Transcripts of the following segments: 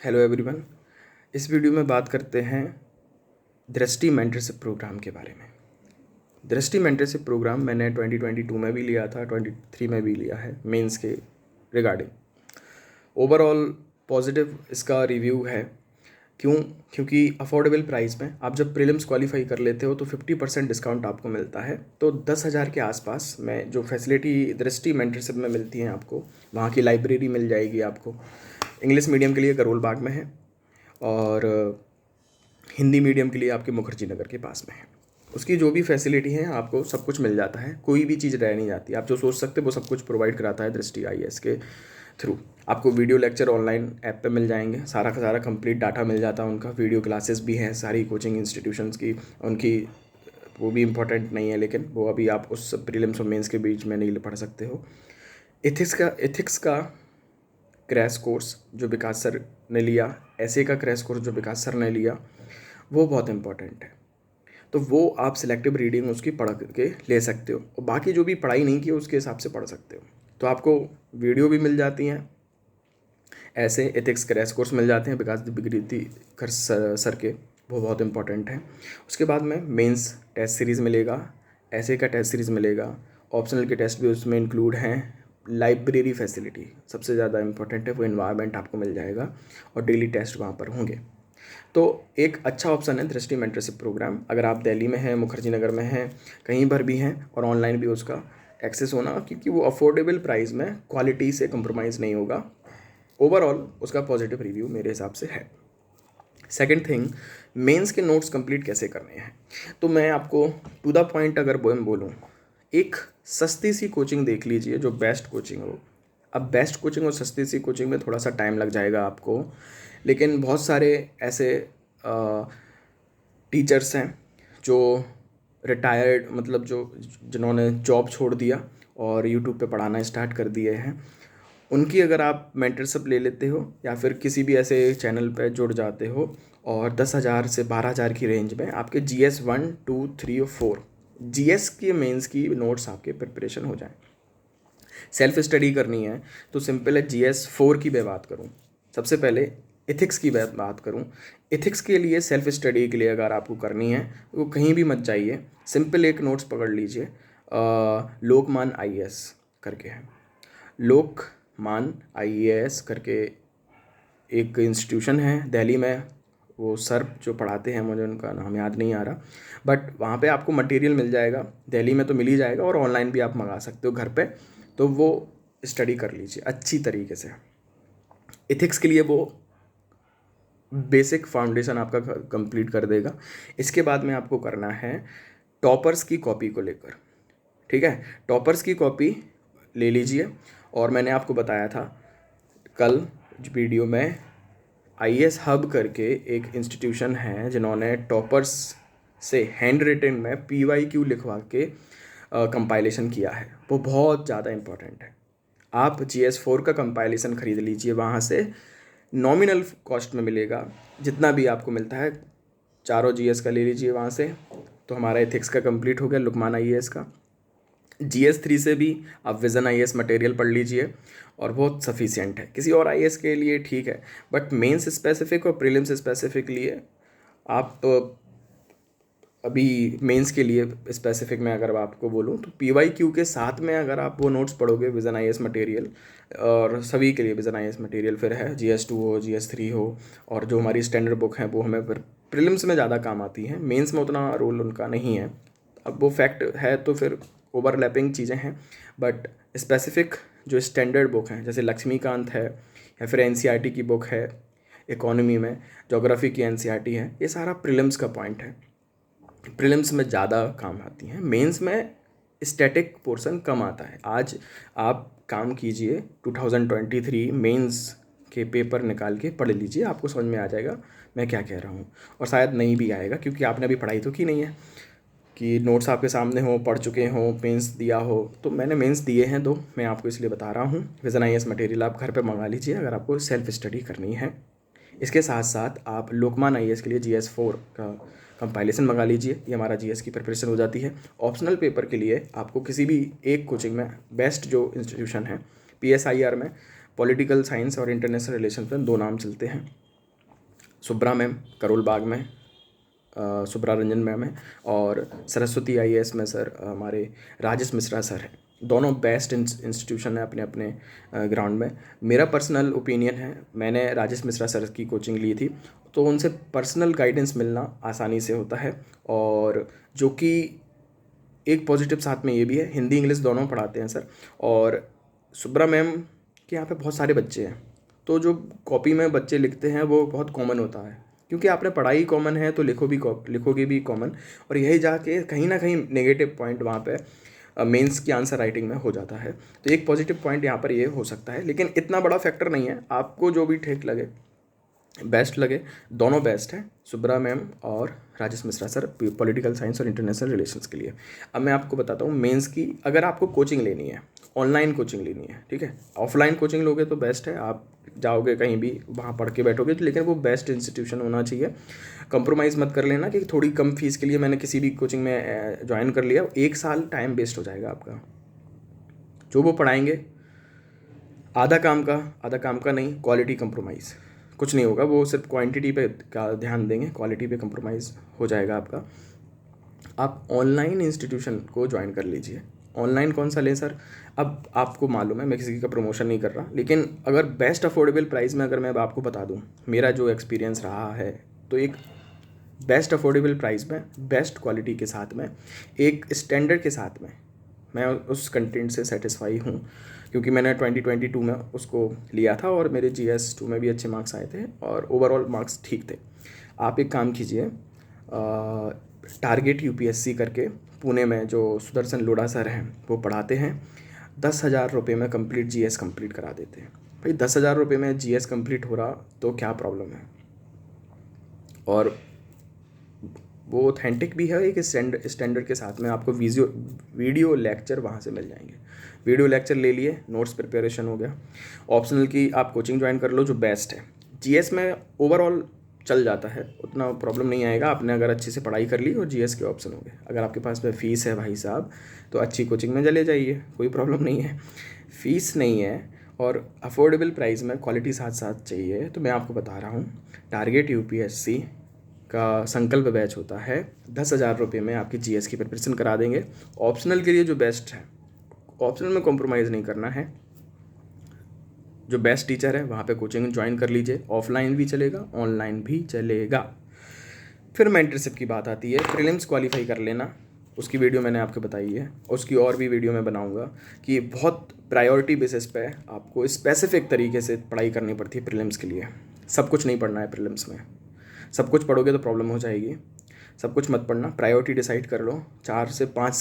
Hello everyone. इस video में बात करते हैं दृष्टि मेंटरशिप प्रोग्राम के बारे में। दृष्टि मेंटरशिप प्रोग्राम मैंने 2022 में भी लिया था, 23 में भी लिया है मेंस के रिगार्डिंग। ओवरऑल पॉजिटिव इसका रिव्यू है। क्योंकि अफोर्डेबल प्राइस में आप जब प्रीलिम्स क्वालिफाई कर लेते हो तो 50% डिस्काउंट आपको मिलता है। तो 10,000 के आसपास में जो फैसिलिटी दृष्टि मेंटरशिप में मिलती है आपको, वहाँ की लाइब्रेरी मिल जाएगी आपको। इंग्लिश मीडियम के लिए करोल बाग में है और हिंदी मीडियम के लिए आपके मुखर्जी नगर के पास में है। उसकी जो भी फैसिलिटी है आपको सब कुछ मिल जाता है, कोई भी चीज़ रह नहीं जाती। आप जो सोच सकते हो वो सब कुछ प्रोवाइड कराता है दृष्टि IAS के थ्रू। आपको वीडियो लेक्चर ऑनलाइन ऐप पे मिल जाएंगे, सारा का सारा कंप्लीट डाटा मिल जाता है उनका। वीडियो क्लासेस भी हैं सारी कोचिंग इंस्टीट्यूशंस की उनकी, वो भी इम्पोर्टेंट नहीं है लेकिन वो अभी आप उस प्रीलिम्स और मेंस के बीच में नहीं पढ़ सकते हो। एथिक्स का क्रैश कोर्स जो विकास सर ने लिया, ऐसे का क्रैश कोर्स जो विकास सर ने लिया, वो बहुत इंपॉर्टेंट है। तो वो आप सिलेक्टिव रीडिंग उसकी पढ़ के ले सकते हो और बाकी जो भी पढ़ाई नहीं की उसके हिसाब से पढ़ सकते हो। तो आपको वीडियो भी मिल जाती हैं, ऐसे एथिक्स क्रैश कोर्स मिल जाते हैं विकास दिव्यकीर्ति कर सर के, वो बहुत इंपॉर्टेंट है। उसके बाद में मेंस टेस्ट सीरीज़ मिलेगा, ऐसे का टेस्ट सीरीज़ मिलेगा, ऑप्शनल के टेस्ट भी उसमें इंक्लूड हैं। लाइब्रेरी फैसिलिटी सबसे ज़्यादा इंपॉर्टेंट है, वो इन्वायरमेंट आपको मिल जाएगा और डेली टेस्ट वहाँ पर होंगे। तो एक अच्छा ऑप्शन है दृष्टि मेंटरशिप प्रोग्राम। अगर आप दिल्ली में हैं, मुखर्जी नगर में हैं, कहीं पर भी हैं, और ऑनलाइन भी उसका एक्सेस होना, क्योंकि वो अफोर्डेबल प्राइस में क्वालिटी से कंप्रोमाइज़ नहीं होगा। ओवरऑल उसका पॉजिटिव रिव्यू मेरे हिसाब से है। सेकंड थिंग, मेंस के नोट्स कंप्लीट कैसे करने हैं। तो मैं आपको टू द पॉइंट अगर बोलूँ, एक सस्ती सी कोचिंग देख लीजिए जो बेस्ट कोचिंग हो। अब बेस्ट कोचिंग और सस्ती सी कोचिंग में थोड़ा सा टाइम लग जाएगा आपको, लेकिन बहुत सारे ऐसे टीचर्स हैं जो रिटायर्ड, मतलब जो जिन्होंने जॉब छोड़ दिया और यूट्यूब पे पढ़ाना स्टार्ट कर दिए हैं, उनकी अगर आप मेंटरशिप ले लेते हो या फिर किसी भी ऐसे चैनल पे जुड़ जाते हो और 10,000 से 12,000 की रेंज में आपके GS 1, 2, 3 और 4 GS के मेंस की नोट्स आपके प्रिपरेशन हो जाएं। सेल्फ स्टडी करनी है तो सिंपल है, GS 4 की मैं बात करूँ, सबसे पहले एथिक्स की बात करूँ। एथिक्स के लिए सेल्फ स्टडी के लिए अगर आपको करनी है तो कहीं भी मत जाइए, सिंपल एक नोट्स पकड़ लीजिए, लोकमान IAS करके है। लोकमान IAS करके एक इंस्टीट्यूशन है दिल्ली में, वो सर जो पढ़ाते हैं, मुझे उनका नाम याद नहीं आ रहा, बट वहाँ पे आपको मटेरियल मिल जाएगा। दिल्ली में तो मिल ही जाएगा और ऑनलाइन भी आप मंगा सकते हो घर पे, तो वो स्टडी कर लीजिए अच्छी तरीके से। एथिक्स के लिए वो बेसिक फाउंडेशन आपका कंप्लीट कर देगा। इसके बाद में आपको करना है टॉपर्स की कॉपी को लेकर, ठीक है। टॉपर्स की कॉपी ले लीजिए, और मैंने आपको बताया था कल वीडियो में, IAS हब करके एक इंस्टीट्यूशन है जिन्होंने टॉपर्स से हैंड रिटन में PYQ लिखवा के कंपाइलेशन किया है। वो बहुत ज़्यादा इम्पोर्टेंट है। आप GS 4 का कंपाइलेशन ख़रीद लीजिए, वहाँ से नॉमिनल कॉस्ट में मिलेगा, जितना भी आपको मिलता है चारों GS का ले लीजिए वहाँ से। तो हमारा एथिक्स का कंप्लीट हो गया, लुकमान IAS का। GS 3 से भी आप विज़न IAS मटेरियल पढ़ लीजिए और बहुत सफिशिएंट है। किसी और IAS के लिए ठीक है, बट मेंस स्पेसिफिक और प्रीलिम्स स्पेसिफिक लिए आप अभी मेंस के लिए स्पेसिफिक में अगर आपको बोलूँ तो PYQ के साथ में अगर आप वो नोट्स पढ़ोगे, विज़न IAS मटेरियल, और सभी के लिए विज़न IAS मटेरियल फिर है, GS 2 हो, GS 3 हो, और जो हमारी स्टैंडर्ड बुक हैं वो हमें फिर प्रीलिम्स में ज़्यादा काम आती हैं, मेंस में उतना रोल उनका नहीं है। अब वो फैक्ट है तो फिर ओवरलैपिंग चीज़ें हैं, बट स्पेसिफिक जो स्टैंडर्ड बुक हैं जैसे लक्ष्मीकांत है, या फिर NCERT की बुक है, इकोनॉमी में ज्योग्राफी की NCERT है, ये सारा प्रीलिम्स का पॉइंट है, प्रीलिम्स में ज़्यादा काम आती हैं। मेंस में स्टैटिक पोर्शन कम आता है। आज आप काम कीजिए, 2023 मेंस के पेपर निकाल के पढ़ लीजिए, आपको समझ में आ जाएगा मैं क्या कह रहा हूँ, और शायद नहीं भी आएगा क्योंकि आपने अभी पढ़ाई तो की नहीं है कि नोट्स आपके सामने हो, पढ़ चुके हो, मेंस दिया हो। तो मैंने मेंस दिए हैं दो, मैं आपको इसलिए बता रहा हूँ। विज़न IAS मटेरियल आप घर पे मंगा लीजिए अगर आपको सेल्फ स्टडी करनी है। इसके साथ साथ आप लोकमान IAS के लिए GS 4 का कंपाइलेशन मंगा लीजिए, ये हमारा GS की प्रिपरेशन हो जाती है। ऑप्शनल पेपर के लिए आपको किसी भी एक कोचिंग में, बेस्ट जो इंस्टीट्यूशन है PSIR में, पॉलिटिकल साइंस और इंटरनेशनल रिलेशन में 2 नाम चलते हैं, सुब्रा मैम करोल बाग में, सुब्रा रंजन मैम है, और सरस्वती आईएएस में सर हमारे राजेश मिश्रा सर हैं। दोनों बेस्ट इंस्टीट्यूशन है अपने अपने ग्राउंड में। मेरा पर्सनल ओपिनियन है, मैंने राजेश मिश्रा सर की कोचिंग ली थी, तो उनसे पर्सनल गाइडेंस मिलना आसानी से होता है। और जो कि एक पॉजिटिव साथ में ये भी है, हिंदी इंग्लिश दोनों पढ़ाते हैं सर। और सुब्रा मैम के यहाँ पे बहुत सारे बच्चे हैं, तो जो कॉपी में बच्चे लिखते हैं वो बहुत कॉमन होता है, क्योंकि आपने पढ़ाई कॉमन है तो लिखोगे भी कॉमन, और यही जाके कहीं ना कहीं नेगेटिव पॉइंट वहाँ पे मेंस की आंसर राइटिंग में हो जाता है। तो एक पॉजिटिव पॉइंट यहाँ पर ये हो सकता है, लेकिन इतना बड़ा फैक्टर नहीं है। आपको जो भी ठीक लगे, बेस्ट लगे, दोनों बेस्ट हैं, सुब्रा मैम और Rajesh Mishra sir political science और इंटरनेशनल रिलेशंस के लिए। अब मैं आपको बताता हूँ मेंस की, अगर आपको कोचिंग लेनी है, ऑनलाइन कोचिंग लेनी है, ठीक है, ऑफलाइन कोचिंग लोगे तो बेस्ट है, आप जाओगे कहीं भी वहाँ पढ़ के बैठोगे, लेकिन वो बेस्ट इंस्टीट्यूशन होना चाहिए। कंप्रोमाइज़ मत कर लेना कि थोड़ी कम फीस के लिए मैंने किसी भी कोचिंग में ज्वाइन कर लिया, 1 साल टाइम वेस्ट हो जाएगा आपका। जो वो पढ़ाएंगे आधा काम का नहीं, क्वालिटी कंप्रोमाइज़ कुछ नहीं होगा, वो सिर्फ क्वांटिटी पे का ध्यान देंगे, क्वालिटी पे कंप्रोमाइज़ हो जाएगा आपका। आप ऑनलाइन इंस्टीट्यूशन को ज्वाइन कर लीजिए। ऑनलाइन कौन सा लें सर? अब आपको मालूम है, मैं किसी का प्रमोशन नहीं कर रहा, लेकिन अगर बेस्ट अफोर्डेबल प्राइस में अगर मैं अब आपको बता दूं, मेरा जो एक्सपीरियंस रहा है, तो एक बेस्ट अफोर्डेबल प्राइस में, बेस्ट क्वालिटी के साथ में, एक स्टैंडर्ड के साथ में, मैं उस कंटेंट से सेटिस्फाई हूँ, क्योंकि मैंने 2022 में उसको लिया था और मेरे GS2 में भी अच्छे मार्क्स आए थे और ओवरऑल मार्क्स ठीक थे। आप एक काम कीजिए, टारगेट UPSC करके पुणे में जो सुदर्शन लोढ़ा सर हैं वो पढ़ाते हैं, 10,000 रुपये में कंप्लीट GS कंप्लीट करा देते हैं। भाई 10,000 रुपये में GS कंप्लीट हो रहा तो क्या प्रॉब्लम है? और वो ऑथेंटिक भी है, एक स्टैंडर्ड के साथ में आपको वीडियो लेक्चर वहाँ से मिल जाएंगे। वीडियो लेक्चर ले लिए, नोट्स प्रिपरेशन हो गया। ऑप्शनल की आप कोचिंग ज्वाइन कर लो जो बेस्ट है। GS में ओवरऑल चल जाता है, उतना प्रॉब्लम नहीं आएगा, आपने अगर अच्छे से पढ़ाई कर ली और GS के ऑप्शन हो गए। अगर आपके पास में फ़ीस है भाई साहब, तो अच्छी कोचिंग में चले जाइए, कोई प्रॉब्लम नहीं है। फ़ीस नहीं है और अफोर्डेबल प्राइस में क्वालिटी साथ साथ चाहिए, तो मैं आपको बता रहा हूँ, टारगेट UPSC का संकल्प बैच होता है, 10,000 रुपये में आपकी GS की प्रिपरेशन करा देंगे। ऑप्शनल के लिए जो बेस्ट है, ऑप्शनल में कॉम्प्रोमाइज़ नहीं करना है, जो बेस्ट टीचर है वहाँ पे कोचिंग ज्वाइन कर लीजिए, ऑफलाइन भी चलेगा, ऑनलाइन भी चलेगा। फिर मेंटरशिप की बात आती है, प्रीलिम्स क्वालिफाई कर लेना, उसकी वीडियो मैंने आपको बताई है, उसकी और भी वीडियो मैं बनाऊंगा कि बहुत प्रायोरिटी बेसिस पे आपको स्पेसिफिक तरीके से पढ़ाई करनी पड़ती है प्रीलिम्स के लिए। सब कुछ नहीं पढ़ना है प्रीलिम्स में, सब कुछ पढ़ोगे तो प्रॉब्लम हो जाएगी। सब कुछ मत पढ़ना, प्रायोरिटी डिसाइड कर लो। 4 से 5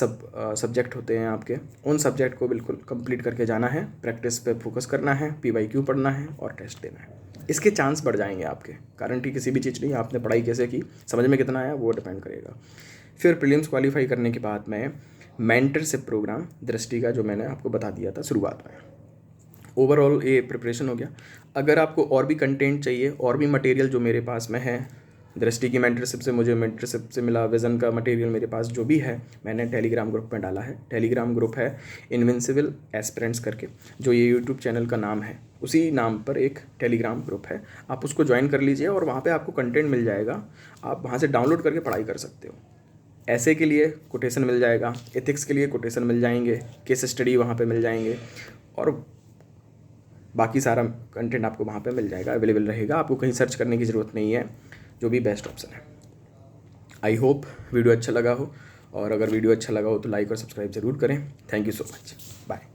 सब्जेक्ट होते हैं आपके, उन सब्जेक्ट को बिल्कुल कंप्लीट करके जाना है, प्रैक्टिस पे फोकस करना है, PYQ पढ़ना है और टेस्ट देना है। इसके चांस बढ़ जाएंगे आपके। गारंटी किसी भी चीज़ नहीं, आपने पढ़ाई कैसे की, समझ में कितना आया, वो डिपेंड करेगा। फिर प्रीलिम्स क्वालिफाई करने के बाद में मेंटरशिप प्रोग्राम दृष्टि का, जो मैंने आपको बता दिया था शुरुआत में, ओवरऑल ये प्रिपरेशन हो गया। अगर आपको और भी कंटेंट चाहिए, और भी मटेरियल जो मेरे पास में है, दृष्टि की मेंटरशिप से मुझे मेंटरशिप से मिला, विज़न का मटेरियल मेरे पास जो भी है, मैंने टेलीग्राम ग्रुप में डाला है। टेलीग्राम ग्रुप है इनविंसिबल एस्पिरेंट्स करके, जो ये यूट्यूब चैनल का नाम है, उसी नाम पर एक टेलीग्राम ग्रुप है, आप उसको ज्वाइन कर लीजिए और वहाँ पे आपको कंटेंट मिल जाएगा, आप वहाँ से डाउनलोड करके पढ़ाई कर सकते हो। ऐसे के लिए कोटेशन मिल जाएगा, एथिक्स के लिए कोटेशन मिल जाएंगे, केस स्टडी वहाँ पे मिल जाएंगे, और बाकी सारा कंटेंट आपको वहाँ पे मिल जाएगा, अवेलेबल रहेगा, आपको कहीं सर्च करने की ज़रूरत नहीं है, जो भी बेस्ट ऑप्शन है। आई होप वीडियो अच्छा लगा हो, और अगर वीडियो अच्छा लगा हो तो लाइक और सब्सक्राइब ज़रूर करें। Thank you so much, bye.